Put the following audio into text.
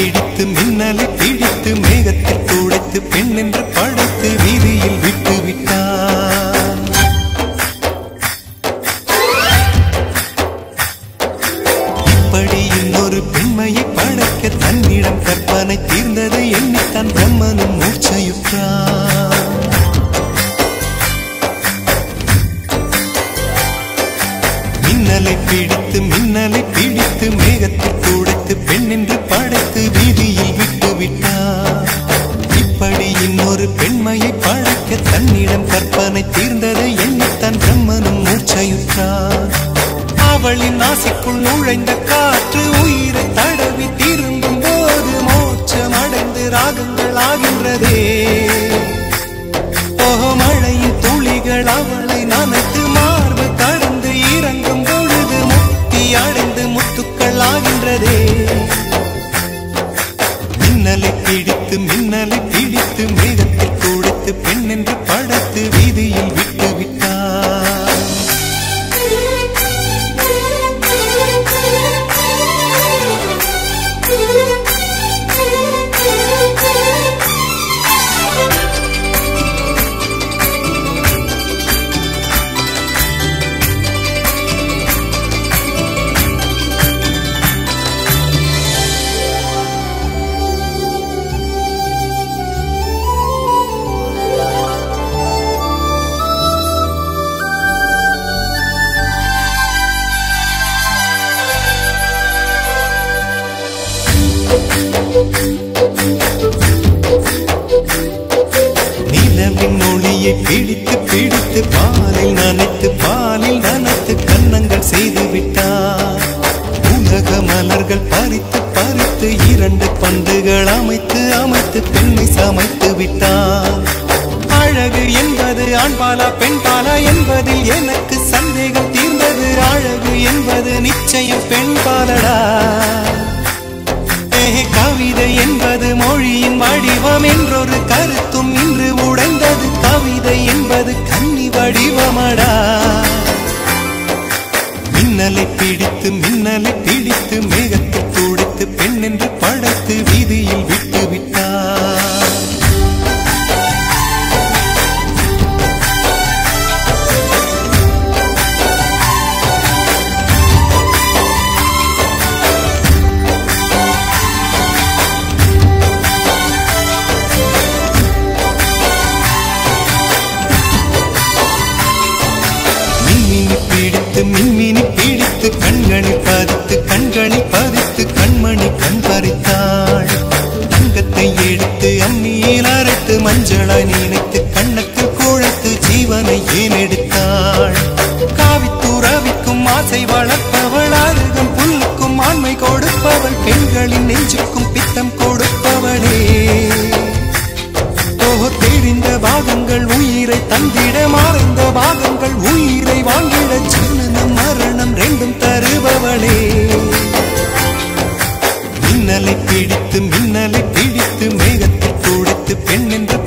பிடித்து மின்னலை பிடித்து மேகத்தில் துடைத்து பெண் என்று படைத்து வீதியில் விட்டு விட்டான். இப்படி இன்னொரு பெண்மையை படைக்க தன்னிடம் கற்பனை தீர்ந்ததை எண்ணித்தான் பிரம்மனும் மூர்ச்சையுற்றான். மின்னலை பிடித்து மேகத்தில் துடைத்து பெண் என்று படைத்து வீதியில் விட்டு விட்டார். இப்படி இன்னொரு பெண்மையை படைக்க தன்னிடம் கற்பனை தீர்ந்ததை எண்ணித்தான் பிரம்மனும் மூர்ச்சையுற்றார். அவளின் நாசிக்குள் நுழைந்த காற்று உயிரை தடவி திரும்பும் போது மோட்சம் அடைந்து ராகங்கள் ஆகின்றதே. மழையின் துளிகள் அவளை நனைத்து மார்பு கடந்து இறங்கும் பொழுது முக்தி அடைந்து முத்துக்கள் ஆகின்றதே. மின்னலை பிடித்து மேகத்தில் துடைத்து பெண் என்று படைத்து வீதியில் விட்டு விட்டார். நிலவின் ஒளியை பிடித்து பாலில் நனைத்து கன்னங்கள் செய்து விட்டார். உலக மலர்கள் பறித்து இரண்டு பந்துகள் அமைத்து பெண்ணை சமைத்து விட்டார். அழகு என்பது ஆண்பாலா பெண்பாலா என்பதில் எனக்கு சந்தேகம் தீர்ந்தது. அழகு என்பது நிச்சயம் பெண்பாலடா. கவிதை என்பது மொழியின் வடிவம் என்றொரு கருத்தும் இன்று உடைந்தது. கவிதை என்பது கன்னி வடிவமடா. மின்னலை பிடித்து மேகத்தில் துடைத்து பெண் என்று படைத்து வீதியில் விட்டு விட்டார். மின்மினி பிடித்து கண்களில் பதித்து கண்மணி கண் பறித்தாள். தங்கத்தை எடுத்து அம்மியில் அரைத்து மஞ்சளாய் நினைத்து கண்ணத்தில் குழைத்து ஜீவனை ஏன் எடுத்தாள். காவித்துறவிக்கும் ஆசை வளர்ப்பவள், அருகம் புல்லுக்கும் ஆண்மை கொடுப்பவள், பெண்களின் நெஞ்சுக்கும் பித்தம் கொடுப்பவளே. தெரிந்த பாகங்கள் உயிரை தந்திட, மறைந்த பாகங்கள் உயிரை வாங்கிட, ஜனனம் மரணம் ரெண்டும் தருபவளே. மின்னலை பிடித்து மேகத்தில் துடைத்து பெண் என்று